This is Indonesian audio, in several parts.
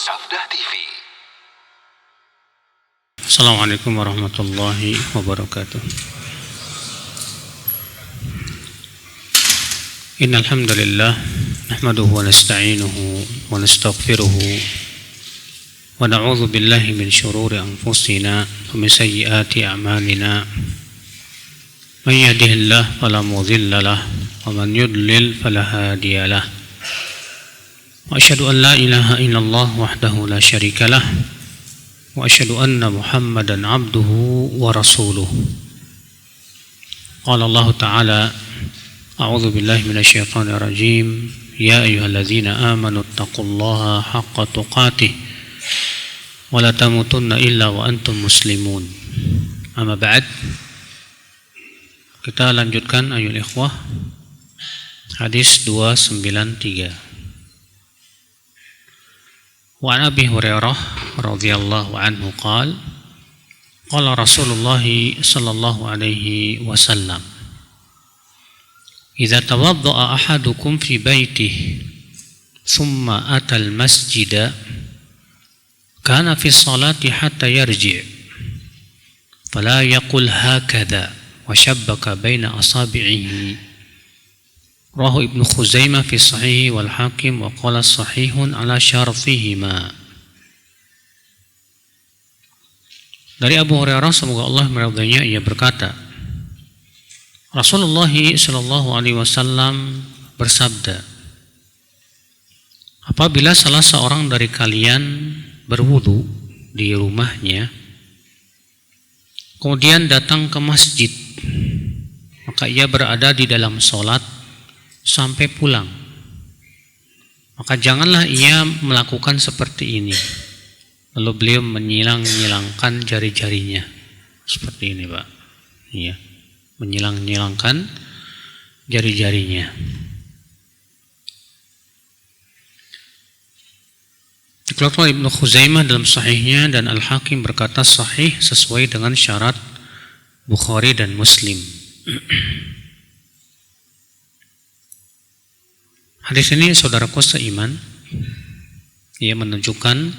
Sabda TV. Assalamualaikum warahmatullahi wabarakatuh. Innal hamdalillah nahmaduhu wa nasta'inuhu wa nastaghfiruhu wa na'udzu billahi min shururi anfusina wa min sayyiati a'malina. May yahdihillahu fala mudilla lahu wa man yudlil fala hadiya lahu. Wa asyhadu an la ilaha illallah wahdahu la syarika lah wa asyhadu anna Muhammadan abduhu wa rasuluh. Qala Allah Ta'ala, a'udzu billahi minasyaitonir rajim, ya ayyuhalladzina amanu taqullaha haqqa tuqatih wa la tamutunna illa wa antum muslimun. Amma ba'd. Kita lanjutkan ayol ikhwah hadis 293. Wa an Abi Hurairah radhiyallahu anhu qala qala Rasulullah sallallahu alaihi wasallam, idza tawadda'a ahadukum fi baitihi thumma ata al-masjida kana fi salati hatta yarji' fala yaqul hakadha wa shabbaka baina asabi'ihi. Rawahu Ibnu Khuzaimah fi Sahih wal Hakim wa qala sahihun ala syartihima. Dari Abu Hurairah, semoga Allah meridainya, ia berkata, Rasulullah sallallahu alaihi wasallam bersabda, apabila salah seorang dari kalian berwudu di rumahnya kemudian datang ke masjid, maka ia berada di dalam salat sampai pulang, maka janganlah ia melakukan seperti ini. Lalu beliau menyilang-nyilangkan jari-jarinya seperti ini, Pak. Iya, menyilang-nyilangkan jari-jarinya. Dikeluarkan Ibnu Khuzaimah dalam sahihnya dan Al-Hakim berkata sahih sesuai dengan syarat Bukhari dan Muslim. Hadis ini saudaraku seiman, ia menunjukkan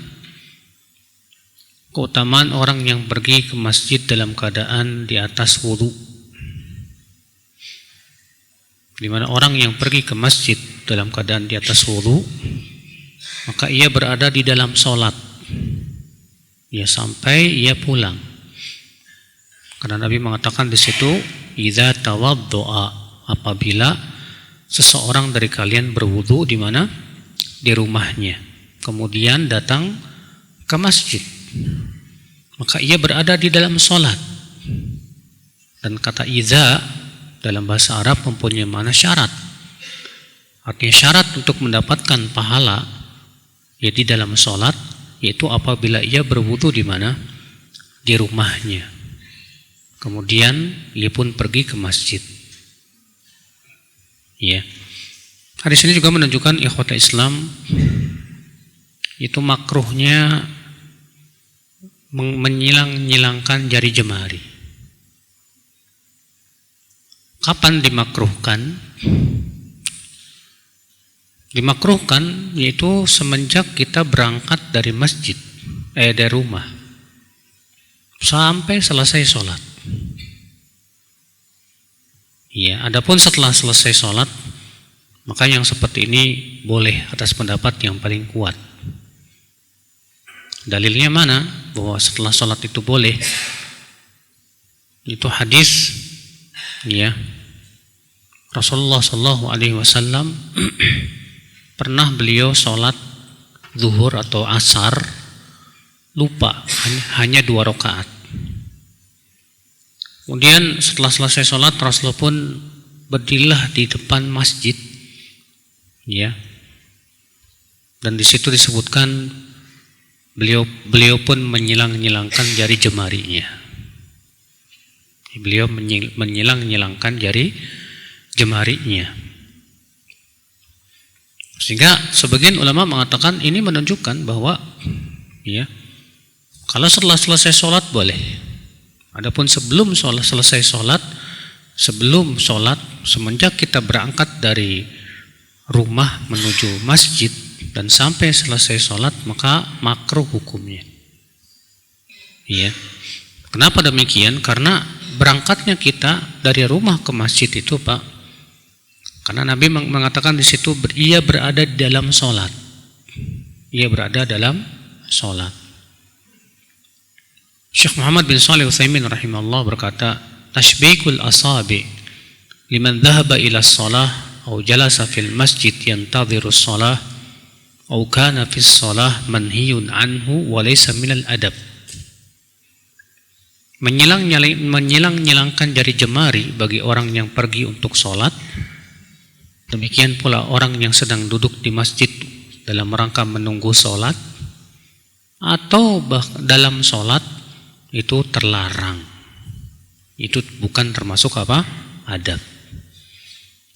keutamaan orang yang pergi ke masjid dalam keadaan di atas wudu. Di mana orang yang pergi ke masjid dalam keadaan di atas wudu, maka ia berada di dalam sholat, ia sampai ia pulang. Karena Nabi mengatakan di situ, idza tawaddo'a, apabila seseorang dari kalian berwudu di mana? Di rumahnya. Kemudian datang ke masjid, maka ia berada di dalam sholat. Dan kata idza dalam bahasa Arab mempunyai makna syarat. Artinya syarat untuk mendapatkan pahala ya di dalam sholat, yaitu apabila ia berwudu di mana? Di rumahnya. Kemudian ia pun pergi ke masjid. Ya. Hadis ini juga menunjukkan ikhwata Islam itu makruhnya menyilang-nyilangkan jari jemari. Kapan dimakruhkan? Dimakruhkan yaitu semenjak kita berangkat dari masjid, dari rumah sampai selesai sholat. Ya, adapun setelah selesai sholat, maka yang seperti ini boleh atas pendapat yang paling kuat. Dalilnya mana? Bahwa setelah sholat itu boleh. Itu hadis, ya. Rasulullah Shallallahu Alaihi Wasallam pernah beliau sholat zuhur atau asar lupa, hanya 2 rakaat. Kemudian setelah selesai sholat, Rasulullah pun berdirilah di depan masjid, ya. Dan di situ disebutkan beliau pun menyilang-nyilangkan jari jemarinya. Beliau menyilang-nyilangkan jari jemarinya. Sehingga sebagian ulama mengatakan ini menunjukkan bahwa, ya, kalau setelah selesai sholat boleh. Adapun sebelum selesai sholat, sebelum sholat, semenjak kita berangkat dari rumah menuju masjid, dan sampai selesai sholat maka makruh hukumnya. Iya. Kenapa demikian? Karena berangkatnya kita dari rumah ke masjid itu, Pak, karena Nabi mengatakan di situ ia berada di dalam sholat. Ia berada dalam sholat. Syekh Muhammad bin Shalih Al-Utsaimin rahimahullah berkata, tashbikul asabi liman dhahaba ila shalah aw jalasa fil masjid yantadhiru shalah aw kana fis shalah manhiyun anhu wa laysa minal adab. Menyilang-nyilangkan jari jemari bagi orang yang pergi untuk sholat, demikian pula orang yang sedang duduk di masjid dalam rangka menunggu sholat atau dalam sholat itu terlarang. Itu bukan termasuk apa? Adab.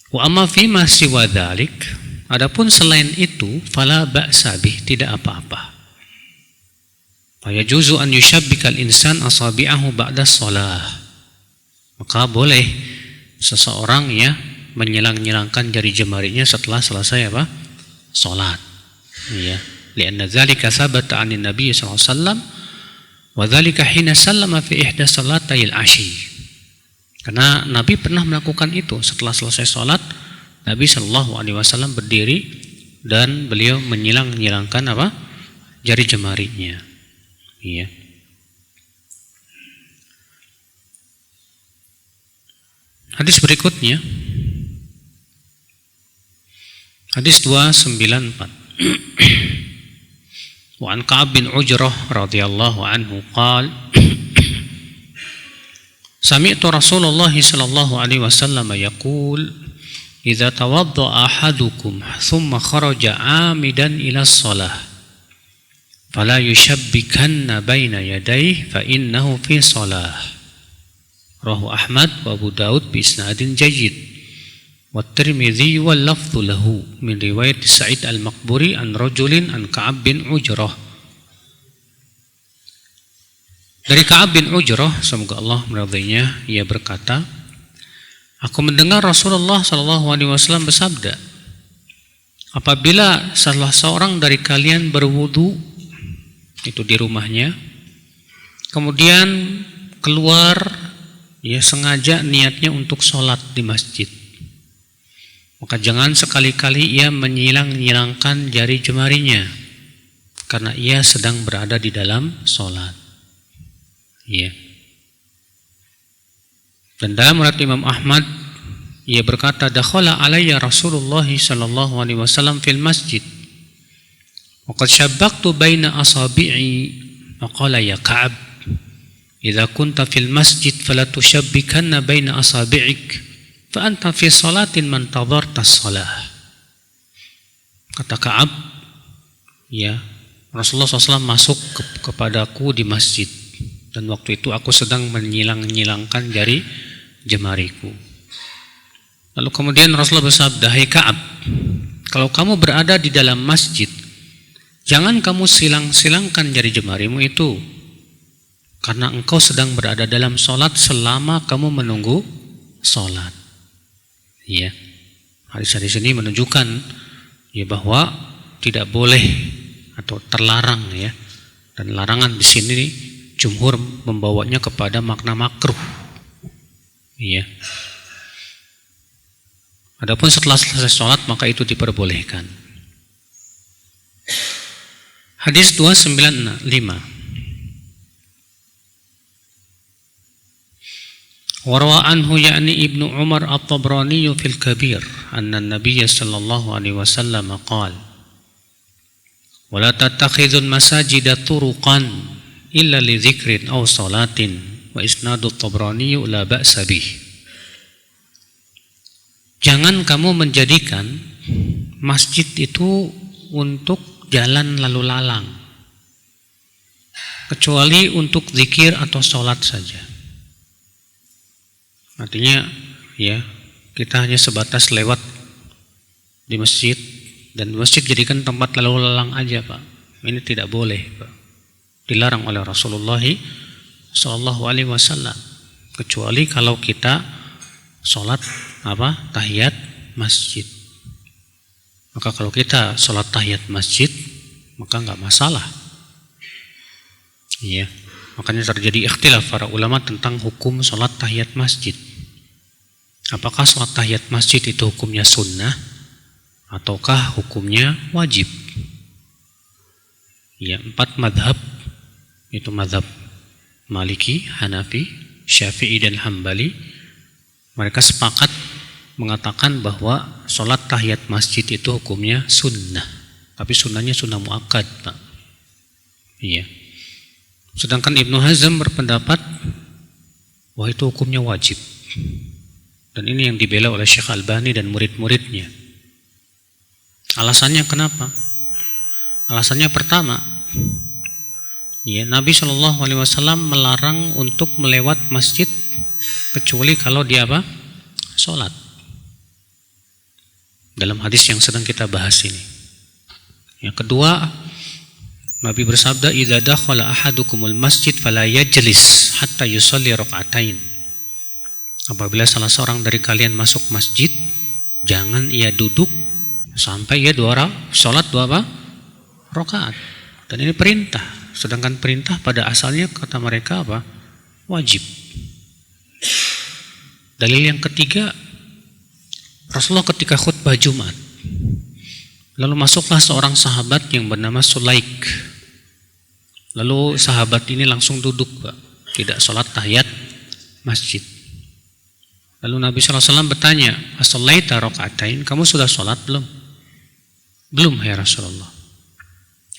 Wa amma fi ma siwa dzalik, adapun selain itu fala ba'sa bih, tidak apa-apa. Fa yajuzu an yushabbikal insan asabi'ahu ba'da shalah. Maka boleh seseorang ya menyilang-nyilangkan jari jemarinya setelah selesai apa? Salat. Ya, lianna dzalika sabata 'anin Nabi sallallahu alaihi wasallam wa dzalika hina sallama fi ihda salatayil asyi. Karena Nabi pernah melakukan itu setelah selesai salat, Nabi sallallahu alaihi wasallam berdiri dan beliau menyilang-nyilangkan apa? Jari jemarinya. Iya. Hadis berikutnya, hadis 294. Wa an Ka'ab bin Ujrah radhiyallahu anhu qala sami'tu Rasulullah sallallahu alaihi wasallam yaqul idza tawadda'a ahadukum thumma kharaja 'amidan ila shalah fala yushabbikanna baina yadayhi fa innahu fi shalah. Rawahu Ahmad wa Abu Daud bi isnadin jayyid. Wat-Tirmidzi wal lafdhu lahu min riwayat Sa'id al-Maqburi an rajulin an Ka'ab bin Ujrah. Dari Ka'ab bin Ujrah, semoga Allah meridainya, ia berkata, aku mendengar Rasulullah sallallahu alaihi wasallam bersabda, apabila salah seorang dari kalian berwudu itu di rumahnya, kemudian keluar, ya sengaja niatnya untuk sholat di masjid, maka jangan sekali-kali ia menyilang-nyilangkan jari jemarinya karena ia sedang berada di dalam sholat. Ya. Dan dalam riwayat Imam Ahmad, ia berkata, dakhala alayya Rasulullah sallallahu alaihi wasallam fil masjid wa qad shabbaqtu baina asabi'i wa qala ya Ka'ab idza kunta fil masjid fala tushabbikanna baina asabi'ik fa anta fi salatin man tadarta shalah. Kata Ka'ab, ya, Rasulullah SAW masuk kepadaku di masjid dan waktu itu aku sedang menyilang-nyilangkan jari jemariku. Lalu kemudian Rasulullah bersabda, hai Ka'ab, kalau kamu berada di dalam masjid, jangan kamu silang-silangkan jari jemarimu itu, karena engkau sedang berada dalam sholat selama kamu menunggu sholat. Ya, hadis-hadis ini menunjukkan ya bahwa tidak boleh atau terlarang, ya, dan larangan di sini jumhur membawanya kepada makna makruh. Ya. Adapun setelah selesai sholat maka itu diperbolehkan. Hadis 295. Warwa anhu ya'ni Ibnu Umar at-Tabrani fil Kabir anna an-nabiy sallallahu alaihi wasallam qala wala tattakhidhul masajida turuqan illa li dzikrin aw salatin wa isnadu at-Tabrani la ba'sa bih. Jangan kamu menjadikan masjid itu untuk jalan lalu lalang, kecuali untuk zikir atau sholat saja. Artinya, ya, kita hanya sebatas lewat di masjid dan masjid jadikan tempat lalu lalang aja, Pak. Ini tidak boleh, Pak. Dilarang oleh Rasulullah sallallahu alaihi wasallam, kecuali kalau kita sholat tahiyat masjid. Maka kalau kita sholat tahiyat masjid, maka nggak masalah. Iya, makanya terjadi ikhtilaf para ulama tentang hukum sholat tahiyat masjid. Apakah sholat tahiyat masjid itu hukumnya sunnah ataukah hukumnya wajib? Ya, 4 madhab, itu madhab Maliki, Hanafi, Syafi'i dan Hambali, mereka sepakat mengatakan bahwa sholat tahiyat masjid itu hukumnya sunnah, tapi sunnahnya sunnah muakkad, Pak. Iya. Sedangkan Ibnu Hazm berpendapat bahwa itu hukumnya wajib. Dan ini yang dibela oleh Syekh Albani dan murid-muridnya. Alasannya kenapa? Alasannya pertama, ya, Nabi SAW melarang untuk melewat masjid kecuali kalau dia apa? Sholat. Dalam hadis yang sedang kita bahas ini. Yang kedua, Nabi bersabda, "Idza dakhala ahadukumul masjid fala yajlis hatta yusalli raka'atain." Apabila salah seorang dari kalian masuk masjid, jangan ia duduk sampai ia sholat 2 rakaat. Dan ini perintah. Sedangkan perintah pada asalnya kata mereka apa? Wajib. Dalil yang ketiga, Rasulullah ketika khutbah Jumat, lalu masuklah seorang sahabat yang bernama Sulaik. Lalu sahabat ini langsung duduk, Pak, tidak sholat tahiyat masjid. Lalu Nabi SAW bertanya, "As-shalaita raka'atain?" Kamu sudah sholat belum? Belum, ya Rasulullah.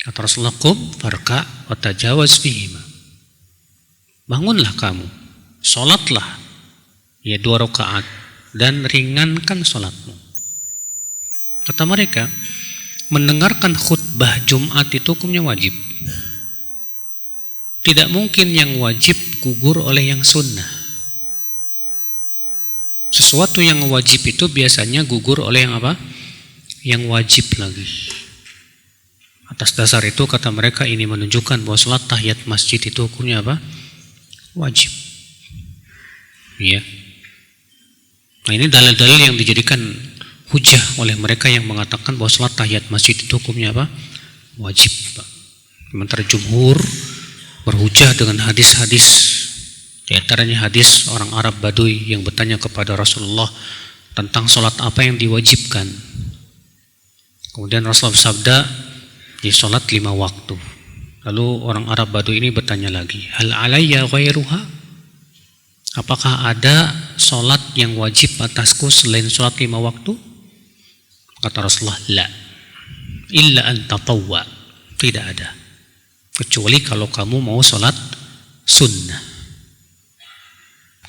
Kata Rasulullah, "Qum farka' wa tajawaz fihima." Bangunlah kamu, sholatlah ya 2 rakaat dan ringankan sholatmu. Kata mereka, mendengarkan khutbah Jumat itu hukumnya wajib. Tidak mungkin yang wajib gugur oleh yang sunnah. Sesuatu yang wajib itu biasanya gugur oleh yang apa? Yang wajib lagi. Atas dasar itu kata mereka ini menunjukkan bahwa sholat tahiyat masjid itu hukumnya apa? Wajib. Iya. Nah, ini dalil-dalil yang dijadikan hujah oleh mereka yang mengatakan bahwa sholat tahiyat masjid itu hukumnya apa? Wajib, Pak. Sementara jumhur berhujah dengan hadis-hadis, di antaranya hadis orang Arab Badui yang bertanya kepada Rasulullah tentang sholat apa yang diwajibkan. Kemudian Rasulullah bersabda, ya sholat 5 waktu. Lalu orang Arab Badui ini bertanya lagi, hal alayya ghairuha? Apakah ada sholat yang wajib atasku selain sholat 5 waktu? Kata Rasulullah, la, illa an tatawwa. Tidak ada, kecuali kalau kamu mau sholat sunnah.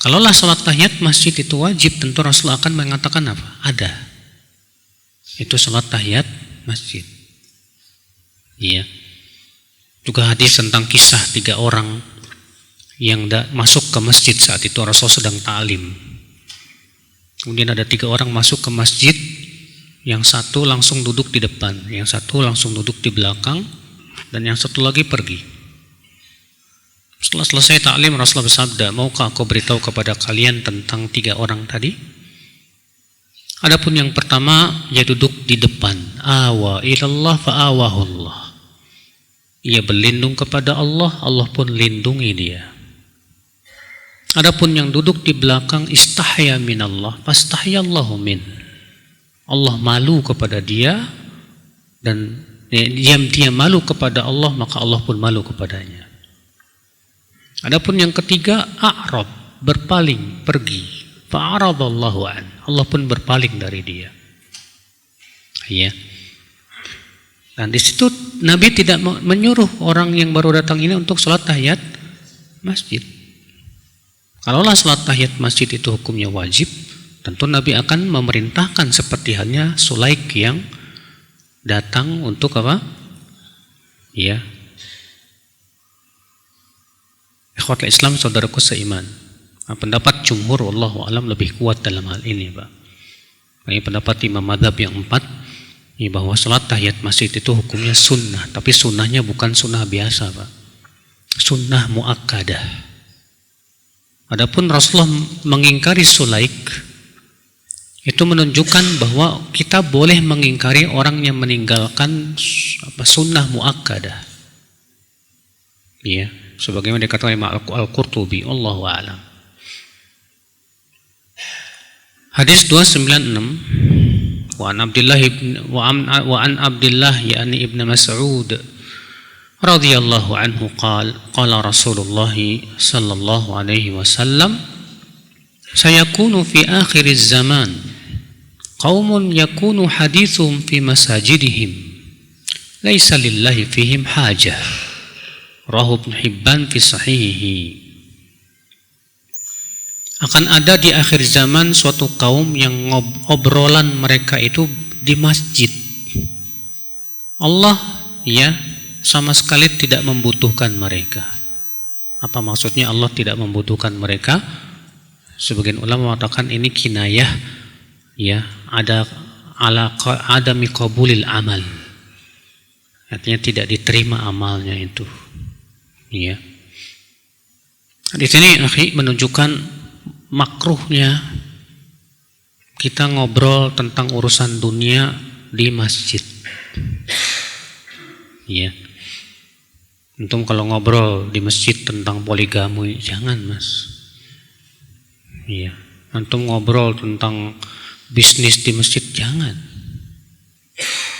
Kalaulah sholat tahiyat masjid itu wajib, tentu Rasulullah akan mengatakan apa? Ada. Itu sholat tahiyat masjid. Iya. Juga hadis tentang kisah 3 orang yang masuk ke masjid saat itu Rasul sedang ta'lim. Kemudian ada 3 orang masuk ke masjid, yang satu langsung duduk di depan, yang satu langsung duduk di belakang, dan yang satu lagi pergi. Setelah selesai ta'lim, Rasulullah bersabda, maukah aku beritahu kepada kalian tentang 3 orang tadi? Adapun yang pertama, ia duduk di depan, awa ilallah fa'awahullah. Ia berlindung kepada Allah, Allah pun lindungi dia. Adapun yang duduk di belakang, istahya minallah fastahyallahu min. Allah malu kepada dia, dan dia malu kepada Allah, maka Allah pun malu kepadanya. Adapun yang ketiga, a'rab, berpaling, pergi, fa'aradallahu an. Allah pun berpaling dari dia. Ya. Dan di situ Nabi tidak menyuruh orang yang baru datang ini untuk sholat tahiyat masjid. Kalaulah sholat tahiyat masjid itu hukumnya wajib, tentu Nabi akan memerintahkan seperti halnya Sulaik yang datang untuk apa? Ya. Ikhwatul Islam, saudaraku seiman. Nah, pendapat jumhur wallahu alam lebih kuat dalam hal ini, Pak. Ini pendapat imam madzhab yang 4, ya, bahwa sholat tahiyat masjid itu hukumnya sunnah, tapi sunnahnya bukan sunnah biasa, Pak. Sunnah muakkadah. Adapun Rasulullah mengingkari Sulaik Itu menunjukkan bahwa kita boleh mengingkari orang yang meninggalkan sunnah muakkadah. Ya, sebagaimana dikatakan oleh Al-Qurtubi, Allahu a'lam. Hadis 296 wa an Abdullah yani Ibn Mas'ud radhiyallahu anhu qala Rasulullah sallallahu alaihi wasallam sayakunu fi akhiriz zaman qaumun yakunu hadithuhum fi masajidihim laisa lillahi fihim hajah rawahu Ibnu Hibban fi sahihihi. Akan ada di akhir zaman suatu kaum yang obrolan mereka itu di masjid. Allah ya sama sekali tidak membutuhkan mereka. Apa maksudnya Allah tidak membutuhkan mereka? Sebagian ulama mengatakan ini kinayah ya, ada adami qabulil amal. Artinya tidak diterima amalnya itu. Ya. Di sini akhi menunjukkan makruhnya kita ngobrol tentang urusan dunia di masjid. Ya. Antum kalau ngobrol di masjid tentang poligami jangan, Mas. Iya. Antum ngobrol tentang bisnis di masjid jangan.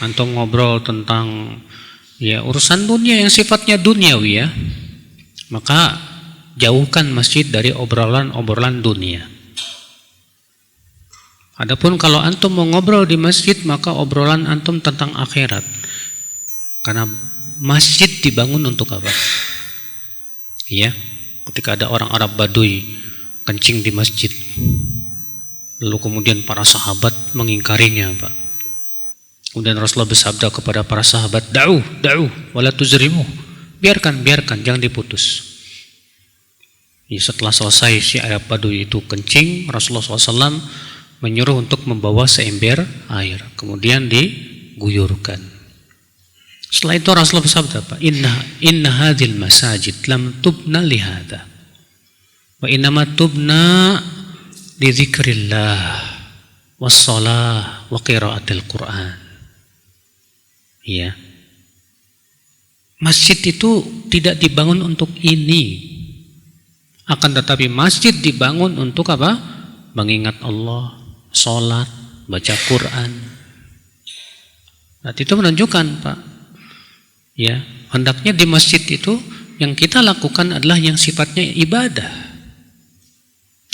Antum ngobrol tentang ya urusan dunia yang sifatnya duniawi ya. Maka jauhkan masjid dari obrolan dunia. Adapun kalau antum mau ngobrol di masjid maka obrolan antum tentang akhirat. Karena masjid dibangun untuk apa? Ya, ketika ada orang Arab Baduy kencing di masjid, lalu kemudian para sahabat mengingkarinya, Pak. Kemudian Rasulullah bersabda kepada para sahabat, da'u, wala tuzrimu. Biarkan, jangan diputus. Ya, setelah selesai si Arab Baduy itu kencing, Rasulullah SAW menyuruh untuk membawa seember air, kemudian diguyurkan. Setelah itu Rasulullah bersabda, Pak, inna hadhil masajid lam tubna lihada wa innama tubna li dzikrillah wassalah wa qiraatil Quran. Ya. Masjid itu tidak dibangun untuk ini. Akan tetapi masjid dibangun untuk apa? Mengingat Allah, sholat, baca Quran. Nah, itu menunjukkan, Pak, ya, hendaknya di masjid itu yang kita lakukan adalah yang sifatnya ibadah.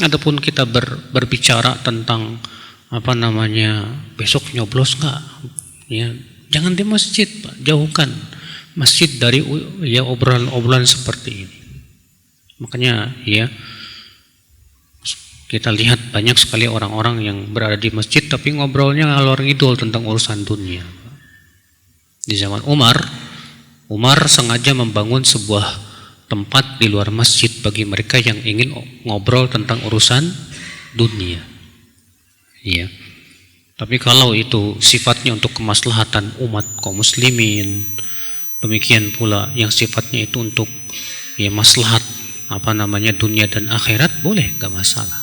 Adapun kita berbicara tentang apa namanya besok nyoblos nggak, ya jangan di masjid, Pak. Jauhkan masjid dari ya obrolan seperti ini. Makanya ya kita lihat banyak sekali orang-orang yang berada di masjid tapi ngobrolnya ngalor ngidul tentang urusan dunia. Di zaman Umar sengaja membangun sebuah tempat di luar masjid bagi mereka yang ingin ngobrol tentang urusan dunia. Iya. Tapi kalau itu sifatnya untuk kemaslahatan umat kaum muslimin, demikian pula yang sifatnya itu untuk ya maslahat apa namanya dunia dan akhirat, boleh, gak masalah.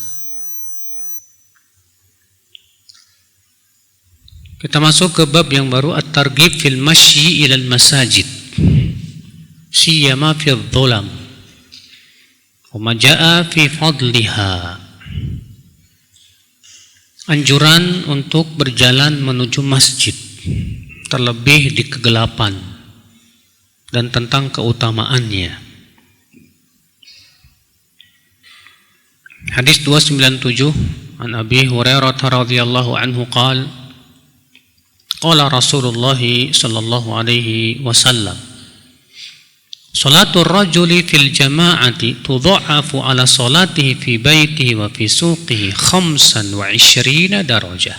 Kita masuk ke bab yang baru, at-targhib fil masyi ilal masajid siyama fi dhulam wa ma jaa fi fadliha. Anjuran untuk berjalan menuju masjid terlebih di kegelapan dan tentang keutamaannya. Hadis 297 an Abi Hurairah radhiyallahu anhu qala Rasulullah sallallahu alaihi wasallam salatul rajuli fil jama'ati tudha'afu ala salatihi fi baitihi wa fi suqihi 25 darajah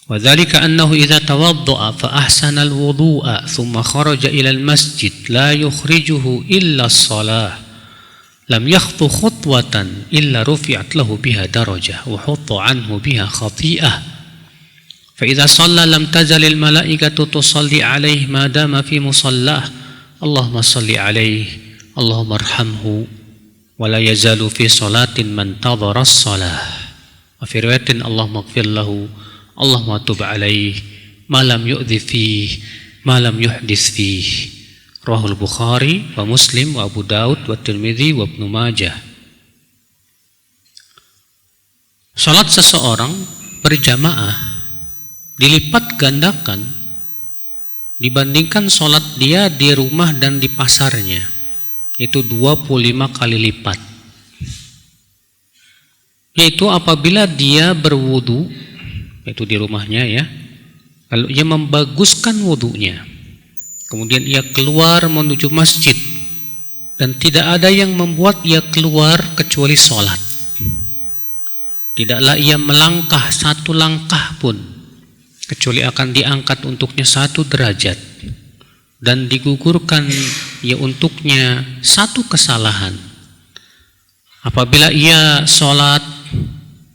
wa dhalika annahu idza tawadda'a fa ahsana al-wudu'a thumma kharaja ila al-masjid la yukhrijuhu illa as-salah lam yakhtu khutwatan illa rufi'at lahu biha darajah wa hutta anhu biha khati'ah fa idza shalla lam tazal al malaikatu tusalli alaihi ma dama fi musallah Allahumma salli alaihi Allahumma arhamhu wa la yazalu fi salatin man tadhara as-salah Wa fi riwayatin Allahumma ighfir lahu, Allahumma tub alaih, ma lam yu'dhi fih, ma lam yuhdis fih. Rawahul Bukhari wa Muslim wa Abu Daud wa Tirmidzi wa Ibnu Majah. Salat seseorang berjamaah dilipat gandakan dibandingkan salat dia di rumah dan di pasarnya. Itu 25 kali lipat. Yaitu apabila dia berwudu, yaitu di rumahnya ya, lalu ia membaguskan wudunya, kemudian ia keluar menuju masjid, dan tidak ada yang membuat ia keluar kecuali sholat. Tidaklah ia melangkah satu langkah pun kecuali akan diangkat untuknya 1 derajat, dan digugurkan ia untuknya 1 kesalahan. Apabila ia sholat,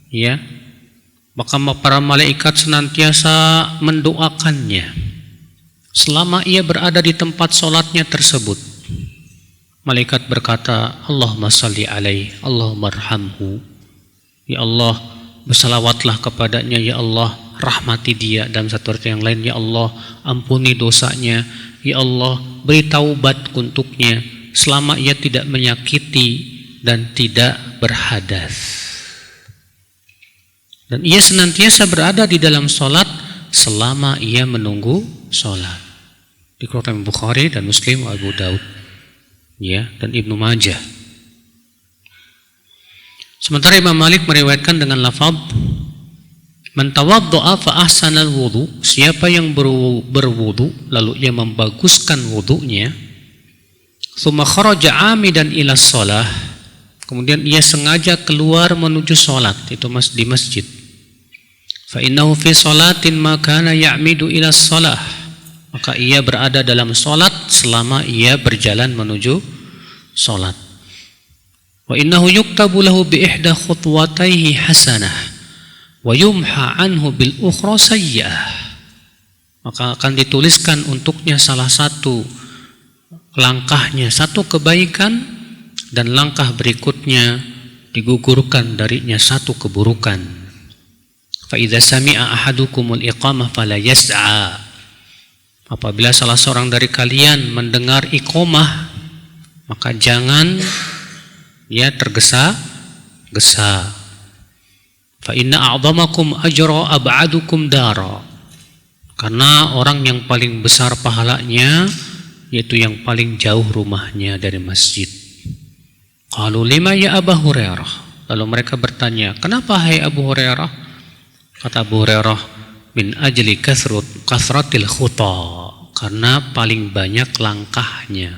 ya, maka para malaikat senantiasa mendoakannya selama ia berada di tempat sholatnya tersebut. Malaikat berkata, Allahumma salli alaih, Allahumma arhamhu. Ya Allah, bersalawatlah kepadanya, ya Allah, rahmati dia. Dalam satu ayat yang lain, ya Allah, ampuni dosanya, ya Allah, beri taubat untuknya selama ia tidak menyakiti dan tidak berhadas. Dan ia senantiasa berada di dalam sholat selama ia menunggu sholat. Dikeluarkan Bukhari dan Muslim, Abu Daud, ya, dan Ibnu Majah. Sementara Imam Malik meriwayatkan dengan lafaz, man tawaddo'a fa ahsanal wudu, siapa yang berwudu lalu ia membaguskan wudunya, tsumma kharaja 'amidan ila shalah, kemudian ia sengaja keluar menuju sholat, itu di masjid, fa innahu fi sholatin ma kana ya'midu ila shalah, maka ia berada dalam sholat selama ia berjalan menuju sholat. Wa innahu yuktabu lahu bi ihda khutwatayhi hasanah wa yumha anhu bil ukhra sayyi'ah, maka akan dituliskan untuknya salah satu langkahnya 1 kebaikan, dan langkah berikutnya digugurkan darinya 1 keburukan. Fa idza sami'a ahadukumul iqamah fala yas'a, apabila salah seorang dari kalian mendengar iqamah, maka jangan ya tergesa-gesa. Fa inna a'dhamakum ajra ab'adukum dara, karena orang yang paling besar pahalanya yaitu yang paling jauh rumahnya dari masjid. Qalu lima ya Abu Hurairah, lalu mereka bertanya, kenapa hai Abu Hurairah? Kata Abu Hurairah, min ajli kasratil khuta, karena paling banyak langkahnya.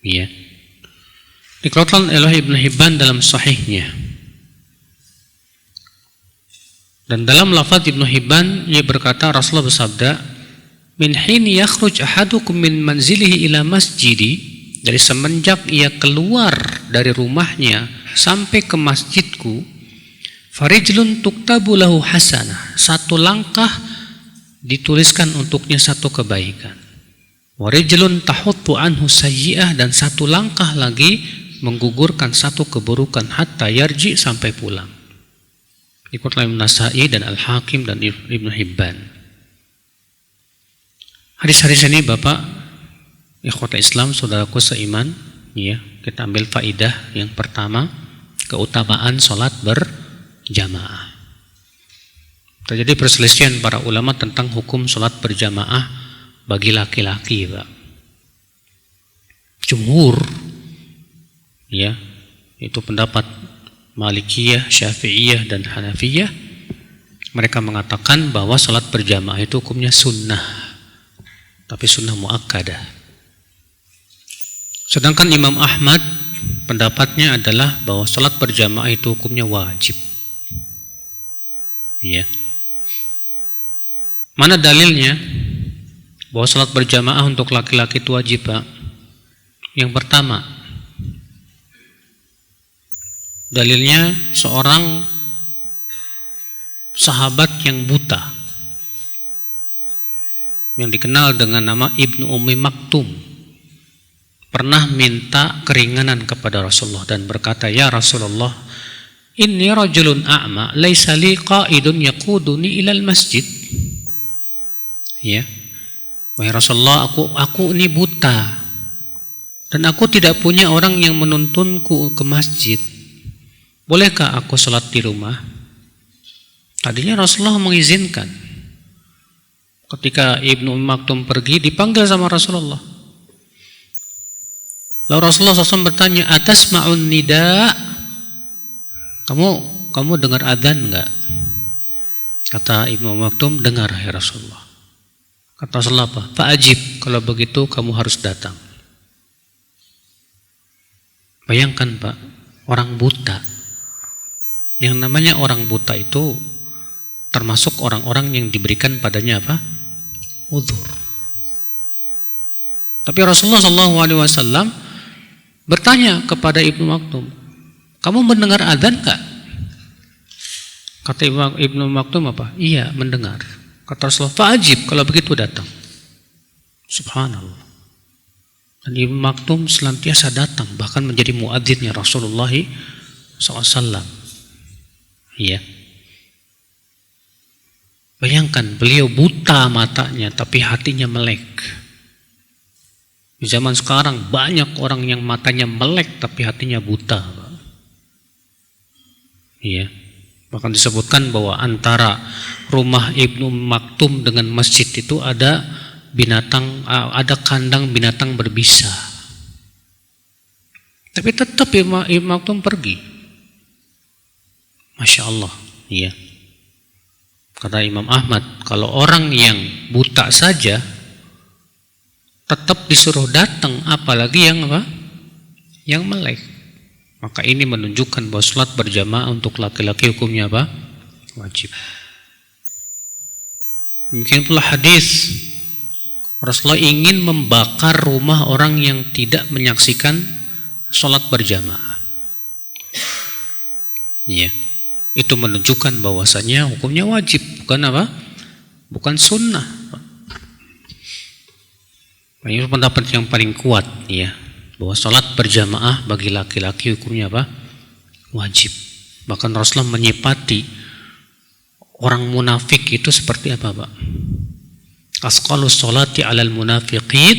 Iya. Dikeluarkan oleh Ibnu Hibban dalam sahihnya. Dan dalam lafaz Ibnu Hibban ia berkata, Rasulullah bersabda, min hin yakhruj ahadukum min manzilihi ila masjidi, dari semenjak ia keluar dari rumahnya sampai ke masjidku, farijlun tuktabu lahu hasanah, 1 langkah dituliskan untuknya 1 kebaikan, warijlun tahuttu anhu sayyi'ah, dan 1 langkah lagi menggugurkan 1 keburukan, hatta yarji, sampai pulang. Ikutlah Imam Nasai dan Al-Hakim dan Ibnu Hibban. Hadis-hadis ini Bapak, ikhwatul Islam, saudaraku seiman, ya, kita ambil faidah yang pertama, keutamaan sholat berjamaah. Terjadi perselisihan para ulama tentang hukum sholat berjamaah bagi laki-laki, Pak. Jumhur, ya, itu pendapat Malikiyah, Syafi'iyah, dan Hanafiyah, mereka mengatakan bahwa sholat berjamaah itu hukumnya sunnah, tapi sunnah muakkadah. Sedangkan Imam Ahmad pendapatnya adalah bahwa sholat berjamaah itu hukumnya wajib. Ya. Mana dalilnya bahwa sholat berjamaah untuk laki-laki itu wajib, Pak? Yang pertama, dalilnya seorang sahabat yang buta yang dikenal dengan nama Ibnu Ummi Maktum pernah minta keringanan kepada Rasulullah dan berkata, ya Rasulullah, Inni rajulun a'ma laisa li qa'idun yaquduni ilal masjid. Ya. Wahai Rasulullah, aku ini buta. Dan aku tidak punya orang yang menuntunku ke masjid. Bolehkah aku sholat di rumah? Tadinya Rasulullah mengizinkan. Ketika Ibnu Maktum pergi, dipanggil sama Rasulullah. Lalu Rasulullah SAW bertanya, atasma'un nida? Kamu dengar adzan enggak? Kata Ibnu Maktum, dengar ya Rasulullah. Kata Rasulullah apa? Fa'ajib, kalau begitu kamu harus datang. Bayangkan Pak, orang buta. Yang namanya orang buta itu termasuk orang-orang yang diberikan padanya apa? Udzur. Tapi Rasulullah SAW bertanya kepada Ibnu Maktum, kamu mendengar adzan enggak? Kata Ibnu Maktum apa? Iya, mendengar. Kata Rasulullah, fa'ajib, kalau begitu datang. Subhanallah. Dan Ibnu Maktum senantiasa datang, bahkan menjadi muadzinnya Rasulullah SAW. Iya. Bayangkan, beliau buta matanya, tapi hatinya melek. Di zaman sekarang banyak orang yang matanya melek, tapi hatinya buta. Iya. Bahkan disebutkan bahwa antara rumah Ibnu Maktum dengan masjid itu ada kandang binatang berbisa. Tapi tetap Ibnu Maktum pergi. Masya Allah. Iya. Kata Imam Ahmad, kalau orang yang buta saja tetap disuruh datang, apalagi yang apa? Yang melek. Maka ini menunjukkan bahwa sholat berjamaah untuk laki-laki hukumnya apa? Wajib. Mungkin pula hadis Rasulullah ingin membakar rumah orang yang tidak menyaksikan sholat berjamaah. Iya. Itu menunjukkan bahwasanya hukumnya wajib, bukan apa? Bukan sunnah. Ini pendapat yang paling kuat, ya, bahwa sholat berjamaah bagi laki-laki hukumnya apa? Wajib. Bahkan Rasulullah menyifati orang munafik itu seperti apa, Pak? Asqalus sholati alal munafiqin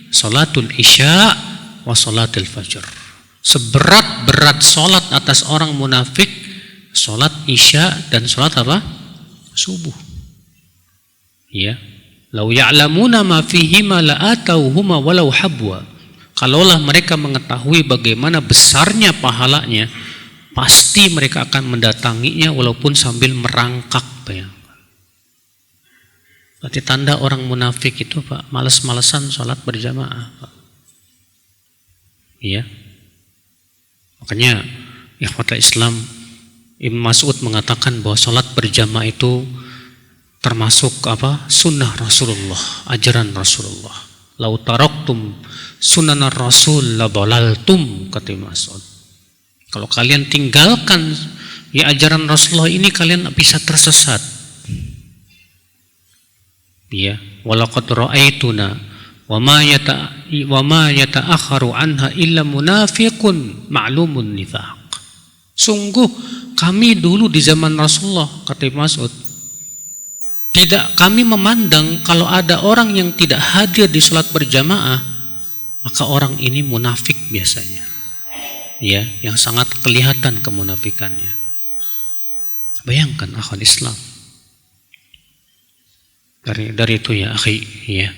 sholatul isya wa sholatul fajr. Seberat-berat sholat atas orang munafik sholat isya dan sholat apa? Subuh. Ya. Lau ya'lamuna ma fihima la'atauhuma walau habwa. Kalaulah mereka mengetahui bagaimana besarnya pahalanya, pasti mereka akan mendatanginya walaupun sambil merangkak. Berarti tanda orang munafik itu, Pak, malas-malasan sholat berjamaah, Pak. Iya. Makanya ikhwatul Islam, Ibnu Mas'ud mengatakan bahwa sholat berjamaah itu termasuk apa? Sunnah Rasulullah, ajaran Rasulullah. Lau taraktum sunanar Rasul la dhalaltum, kata Ibnu Mas'ud. Kalau kalian tinggalkan ya ajaran Rasulullah ini, kalian bisa tersesat. Ya, walaqad ra'aituna wa ma yata'akharu anha illa munafiqun ma'lumun nifaq. Sungguh kami dulu di zaman Rasulullah, kata Ibnu Mas'ud, kami memandang kalau ada orang yang tidak hadir di sholat berjamaah, maka orang ini munafik biasanya, ya, yang sangat kelihatan kemunafikannya. Bayangkan akhwat Islam. Dari itu ya akhi, ya,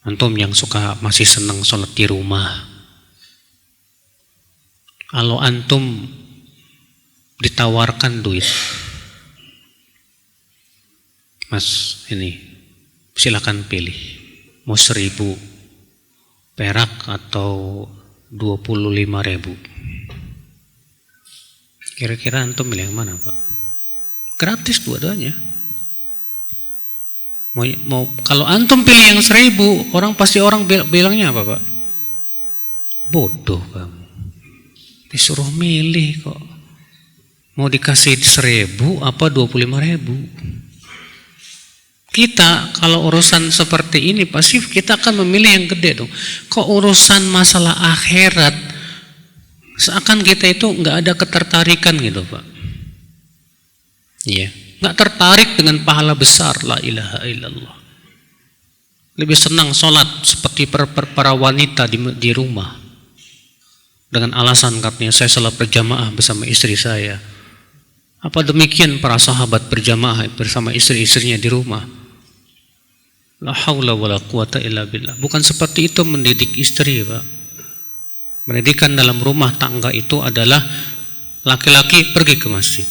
antum yang suka masih senang sholat di rumah, kalau antum ditawarkan duit, Mas, ini silakan pilih, mau 1.000 perak atau 25.000. Kira-kira antum milih yang mana, Pak? Gratis dua-duanya. Mau kalau antum pilih yang 1.000, orang bilangnya apa, Pak? Bodoh kamu. Disuruh milih kok. Mau dikasih 1.000 apa 25.000? Kita kalau urusan seperti ini pasti kita akan memilih yang gede dong. Kok urusan masalah akhirat Seakan kita itu nggak ada ketertarikan gitu Pak. Iya, nggak tertarik dengan pahala besar la ilaha illallah. Lebih senang sholat seperti para wanita di rumah dengan alasan katanya saya sholat berjamaah bersama istri saya. Apa demikian para sahabat berjamaah bersama istri-istrinya di rumah? La haula wala quwata illa billah. Bukan seperti itu mendidik istri, Pak. Pendidikan dalam rumah tangga itu adalah laki-laki pergi ke masjid.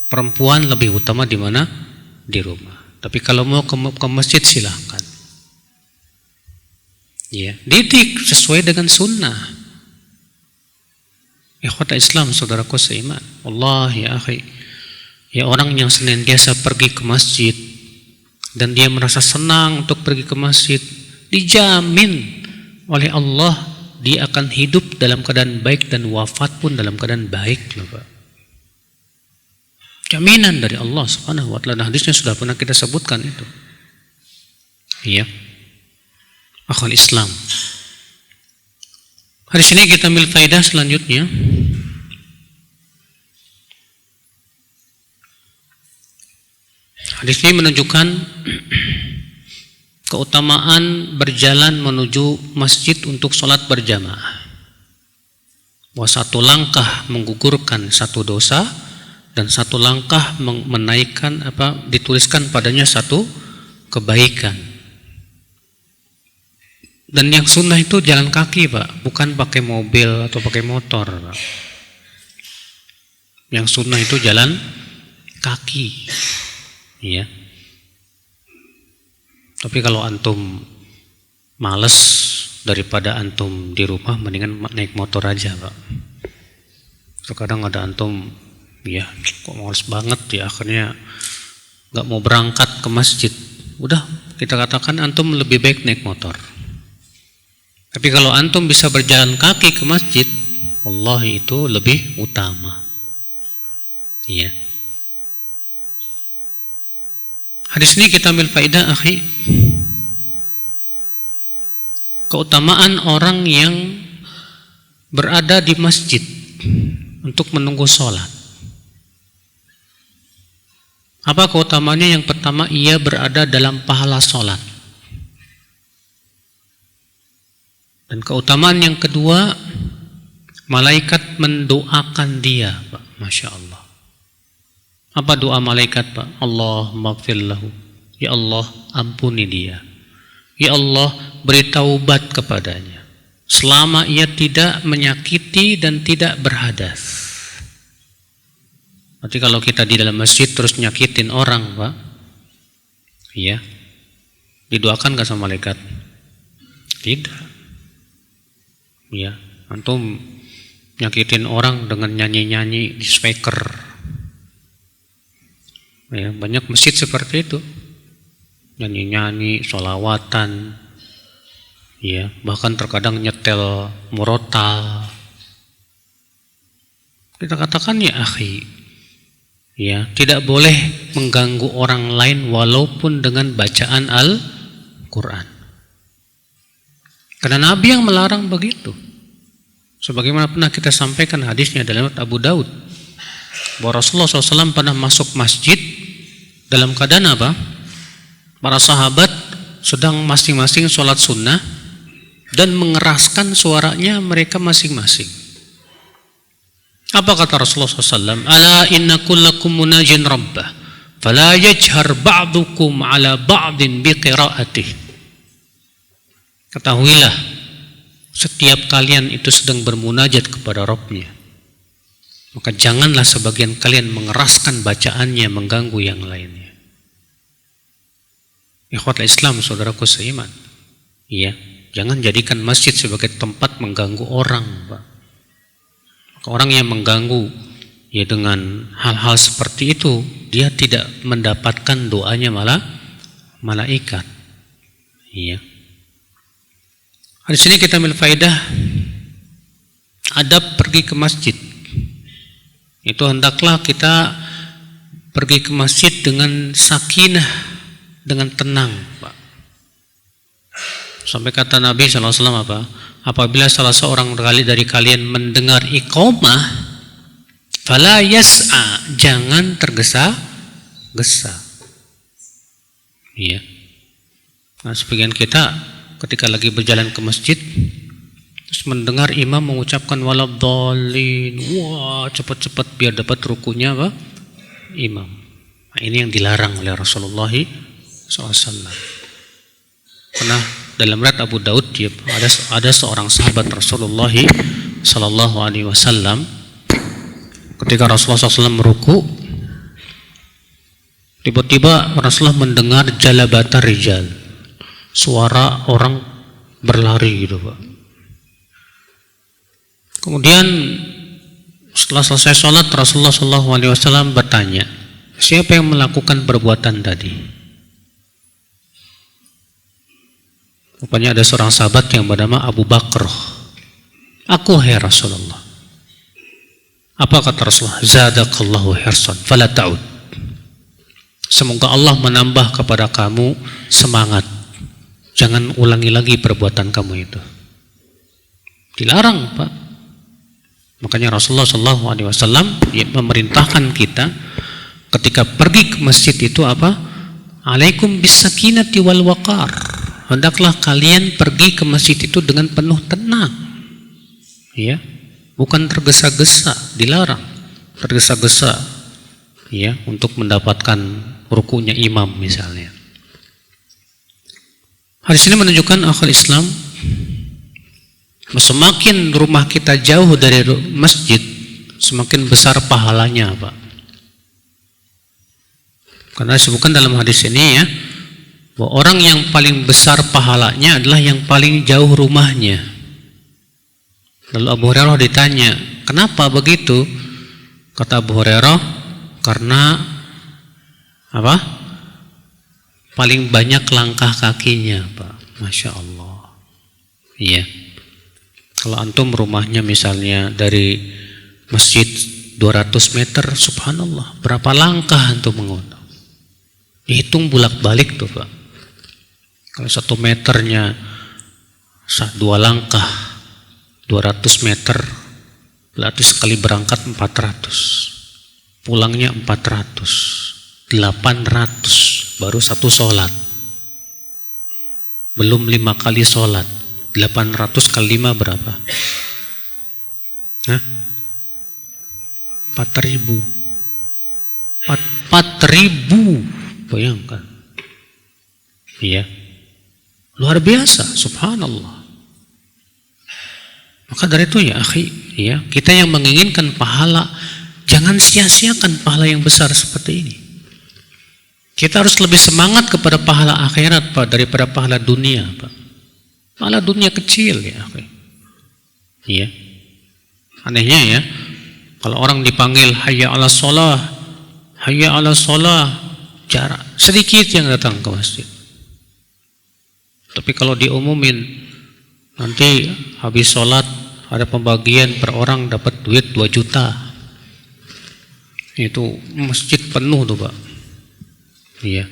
Perempuan lebih utama di mana? Di rumah. Tapi kalau mau ke masjid silahkan. Ya, didik sesuai dengan sunnah. Ikhwata Islam, saudaraku seiman. Allah ya akhi, ya orang yang senantiasa pergi ke masjid dan dia merasa senang untuk pergi ke masjid, dijamin oleh Allah dia akan hidup dalam keadaan baik dan wafat pun dalam keadaan baik loh Pak. Jaminan dari Allah Subhanahu wa taala. Hadisnya sudah pernah kita sebutkan itu. Iya. Akhwal Islam. Hadis ini kita ambil faedah selanjutnya. Hadis ini menunjukkan keutamaan berjalan menuju masjid untuk sholat berjamaah. Bahwa satu langkah menggugurkan satu dosa dan satu langkah menaikkan dituliskan padanya satu kebaikan. Dan yang sunnah itu jalan kaki Pak, bukan pakai mobil atau pakai motor Pak. Yang sunnah itu jalan kaki, ya. Tapi kalau antum males daripada antum di rumah, mendingan naik motor aja Pak. Terkadang ada antum, ya kok males banget ya, akhirnya nggak mau berangkat ke masjid. Udah kita katakan antum lebih baik naik motor. Tapi kalau antum bisa berjalan kaki ke masjid, wallahi itu lebih utama. Iya. Hadis ini kita ambil faedah akhi. Keutamaan orang yang berada di masjid untuk menunggu sholat. Apa keutamaannya? Yang pertama, ia berada dalam pahala sholat. Dan keutamaan yang kedua, malaikat mendoakan dia Pak. Masya Allah. Apa doa malaikat Pak? Allahumma ighfir lahu. Ya Allah, ampuni dia. Ya Allah, beri taubat kepadanya selama ia tidak menyakiti dan tidak berhadas. Berarti kalau kita di dalam masjid terus nyakitin orang Pak, iya, didoakan gak sama malaikat? Tidak. Ya, antum nyakitin orang dengan nyanyi-nyanyi di speaker. Ya, banyak masjid seperti itu. Nyanyi-nyanyi, sholawatan. Ya, bahkan terkadang nyetel murotal. Kita katakan ya akhi, ya, tidak boleh mengganggu orang lain walaupun dengan bacaan Al-Quran. Karena Nabi yang melarang begitu. Sebagaimana pernah kita sampaikan hadisnya dalam Abu Daud, bahwa Rasulullah SAW pernah masuk masjid dalam keadaan apa? Para sahabat sedang masing-masing sholat sunnah dan mengeraskan suaranya mereka masing-masing. Apa kata Rasulullah SAW? Ala inna kullakum munajin rabbah, fala yajhar ba'dukum ala ba'din biqira'atih. Ketahuilah, setiap kalian itu sedang bermunajat kepada Rabbnya. Maka janganlah sebagian kalian mengeraskan bacaannya mengganggu yang lainnya. Ikhwatul Islam, saudaraku seiman. Iya, jangan jadikan masjid sebagai tempat mengganggu orang, Pak. Maka orang yang mengganggu ya dengan hal-hal seperti itu, dia tidak mendapatkan doanya malah malaikat. Iya. Di sini kita ambil faedah adab pergi ke masjid. Itu hendaklah kita pergi ke masjid dengan sakinah, dengan tenang, Pak. Sampai kata Nabi SAW apa? apabila salah seorang dari kalian mendengar iqamah, fala yas'a, jangan tergesa-gesa. Iya. Nah, sebagian kita ketika lagi berjalan ke masjid terus mendengar imam mengucapkan waladhdallin, wah cepat-cepat biar dapat rukunya apa? Imam. Nah, ini yang dilarang oleh Rasulullah SAW. Pernah dalam riwayat Abu Daud ada seorang sahabat Rasulullah Sallallahu Alaihi Wasallam, ketika Rasulullah SAW meruku, tiba-tiba Rasulullah mendengar jalabata rijal, suara orang berlari gitu Pak. Kemudian setelah selesai sholat, Rasulullah SAW bertanya, siapa yang melakukan perbuatan tadi? Rupanya ada seorang sahabat yang bernama Abu Bakar. Aku, hai Rasulullah. Apa kata Rasulullah? Zadakallahu hirsan fala ta'ud. Semoga Allah menambah kepada kamu semangat. Jangan ulangi lagi perbuatan kamu itu. Dilarang, Pak. Makanya Rasulullah SAW memerintahkan kita ketika pergi ke masjid itu apa? Alaikum bisakinati wal waqar. Hendaklah kalian pergi ke masjid itu dengan penuh tenang, ya, bukan tergesa-gesa. Dilarang tergesa-gesa, ya, untuk mendapatkan rukunya imam misalnya. Hadis ini menunjukkan akhul Islam, semakin rumah kita jauh dari masjid, semakin besar pahalanya, Pak. Karena disebutkan dalam hadis ini ya, bahwa orang yang paling besar pahalanya adalah yang paling jauh rumahnya. Lalu Abu Hurairah ditanya, kenapa begitu? Kata Abu Hurairah, karena apa? Paling banyak langkah kakinya, Pak. Masya Allah. Iya. Kalau antum rumahnya misalnya dari masjid 200 meter, subhanallah, berapa langkah antum menguntung? Hitung bolak-balik tuh, Pak. Kalau 1 meternya 2 langkah, 200 meter, berarti sekali berangkat 400, pulangnya 400, 800, baru 1 sholat. Belum 5 kali sholat. 800 kali 5 berapa? Hah? 4.000. 4.000, bayangkan. Iya. Luar biasa, subhanallah. Maka dari itu ya akhi, ya, kita yang menginginkan pahala, jangan sia-siakan pahala yang besar seperti ini. Kita harus lebih semangat kepada pahala akhirat, Pak, daripada pahala dunia, Pak. Pahala dunia kecil ya akhi. Iya. Anehnya ya, kalau orang dipanggil hayya 'alas shalah, hayya 'alas shalah, jarak sedikit yang datang ke masjid. Tapi kalau diumumin, nanti habis sholat ada pembagian per orang dapat duit 2 juta. Itu masjid penuh tuh, Pak. Iya.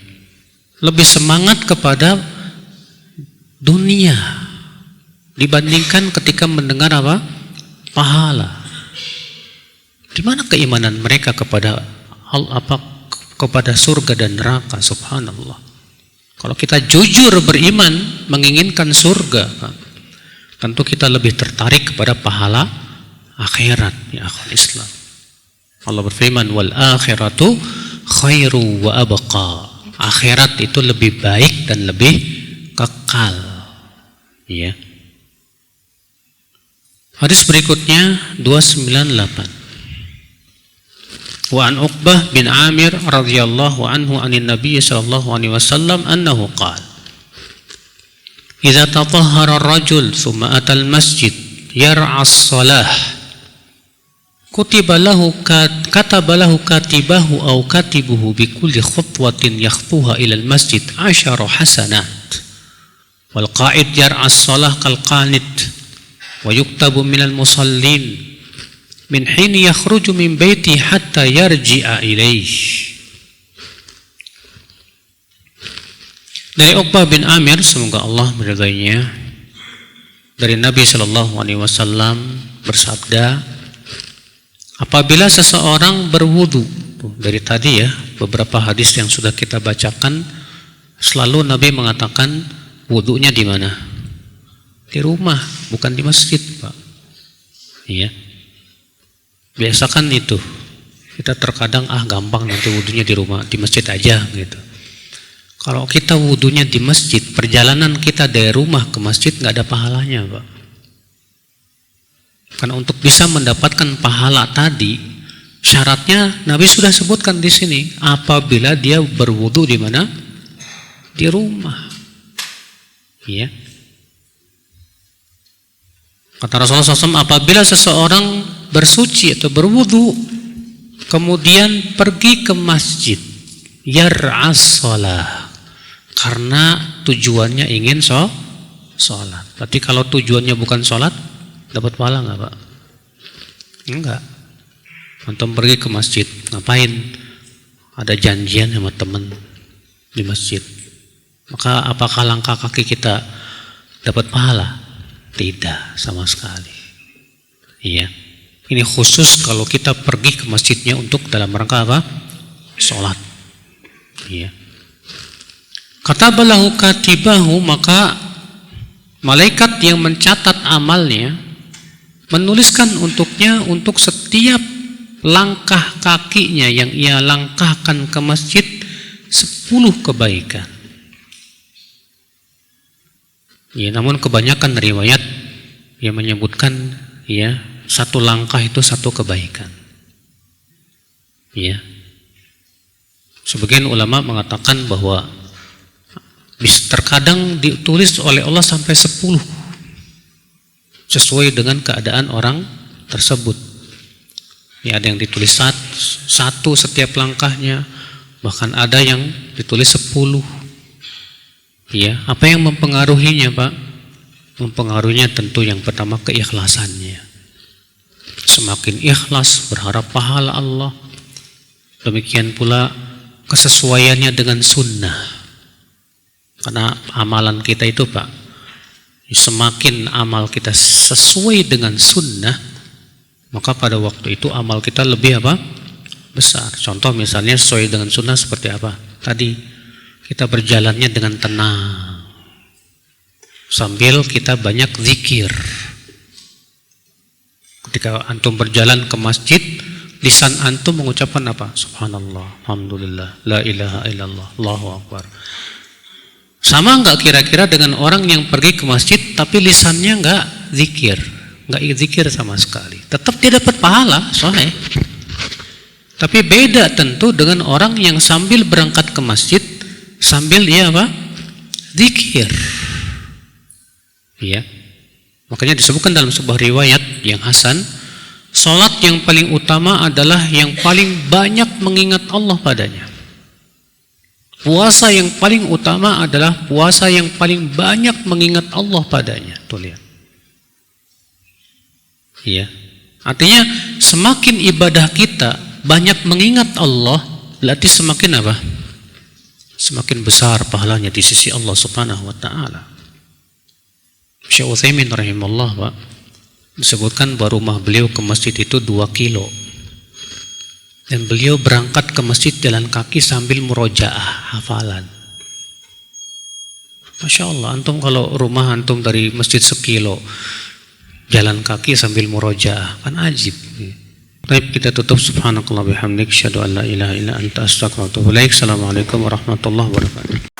Lebih semangat kepada dunia dibandingkan ketika mendengar apa? Pahala. Di mana keimanan mereka kepada kepada surga dan neraka, subhanallah. Kalau kita jujur beriman menginginkan surga, tentu kita lebih tertarik kepada pahala akhirat ya akhul Islam. Allah berfirman wal akhiratu khairu wa abqa. Akhirat itu lebih baik dan lebih kekal. Ya. Hadis berikutnya 298. Wa an Uqbah bin Amir radhiyallahu anhu anin Nabi sallallahu alaihi wasallam annahu qala idza tatahhara ar-rajul thumma ata al-masjid yar'a as-salah kataba lahu katibahu aw katibuhu bi kulli khutwatin yakhtuha ila al-masjid 10 hasanat wal qa'id yar'a as-salah kal qanit wa yuktabu min al-musallin min hini yakhruju min baiti hatta yarji'a ilaih. Dari Uqbah bin Amir, semoga Allah meridainya, dari Nabi Shallallahu Alaihi Wasallam bersabda, apabila seseorang berwudu, dari tadi ya beberapa hadis yang sudah kita bacakan, selalu Nabi mengatakan wudunya di mana? Di rumah, bukan di masjid, Pak. Iya. Biasakan itu. Kita terkadang gampang nanti wudunya di rumah, di masjid aja gitu. Kalau kita wudunya di masjid, perjalanan kita dari rumah ke masjid nggak ada pahalanya, Pak. Karena untuk bisa mendapatkan pahala tadi, syaratnya Nabi sudah sebutkan di sini. Apabila dia berwudu di mana? Di rumah. Iya. Kata Rasulullah SAW, apabila seseorang bersuci atau berwudu, kemudian pergi ke masjid, yar'as shalah, karena tujuannya ingin sholat. Berarti kalau tujuannya bukan sholat, dapat pahala nggak, Pak? Enggak. Antum pergi ke masjid, ngapain? Ada janjian sama teman di masjid. Maka apakah langkah kaki kita dapat pahala? Tidak, sama sekali. Iya. Ini khusus kalau kita pergi ke masjidnya untuk dalam rangka apa? Sholat. Iya. Katabalahu katibahu, maka malaikat yang mencatat amalnya menuliskan untuknya untuk setiap langkah kakinya yang ia langkahkan ke masjid 10 kebaikan. Ya, namun kebanyakan riwayat yang menyebutkan ya satu langkah itu satu kebaikan. Ya. Sebagian ulama mengatakan bahwa terkadang ditulis oleh Allah sampai 10 sesuai dengan keadaan orang tersebut. Ya, ada yang ditulis satu setiap langkahnya, bahkan ada yang ditulis 10. Ya, apa yang mempengaruhinya, Pak? Mempengaruhinya tentu yang pertama keikhlasannya. Semakin ikhlas berharap pahala Allah, demikian pula kesesuaiannya dengan sunnah. Karena amalan kita itu, Pak, semakin amal kita sesuai dengan sunnah, maka pada waktu itu amal kita lebih apa? Besar. Contoh misalnya sesuai dengan sunnah seperti apa? Tadi kita berjalannya dengan tenang, sambil kita banyak zikir. Ketika antum berjalan ke masjid, lisan antum mengucapkan apa? Subhanallah, alhamdulillah, la ilaha illallah, Allahu akbar. Sama enggak kira-kira dengan orang yang pergi ke masjid tapi lisannya enggak zikir sama sekali? Tetap dia dapat pahala, soalnya. Tapi beda tentu dengan orang yang sambil berangkat ke masjid sambil dia apa? Zikir. Ya. Makanya disebutkan dalam sebuah riwayat yang hasan, salat yang paling utama adalah yang paling banyak mengingat Allah padanya. Puasa yang paling utama adalah puasa yang paling banyak mengingat Allah padanya. Tuh lihat. Iya. Artinya semakin ibadah kita banyak mengingat Allah, berarti semakin apa? Semakin besar pahalanya di sisi Allah Subhanahu wa taala. Syekh Utsaimin rahimahullah, Pak, disebutkan bahwa rumah beliau ke masjid itu 2 kilo. Dan beliau berangkat ke masjid jalan kaki sambil murojaah hafalan. Masya Allah, antum kalau rumah antum dari masjid 1 kilo jalan kaki sambil murojaah, kan ajib. Baik, kita tutup. Subhanakallah bihamdik, syahadu an la ilaha illa anta astaghfiruka wa atubu ilaik. Assalamualaikum warahmatullahi wabarakatuh.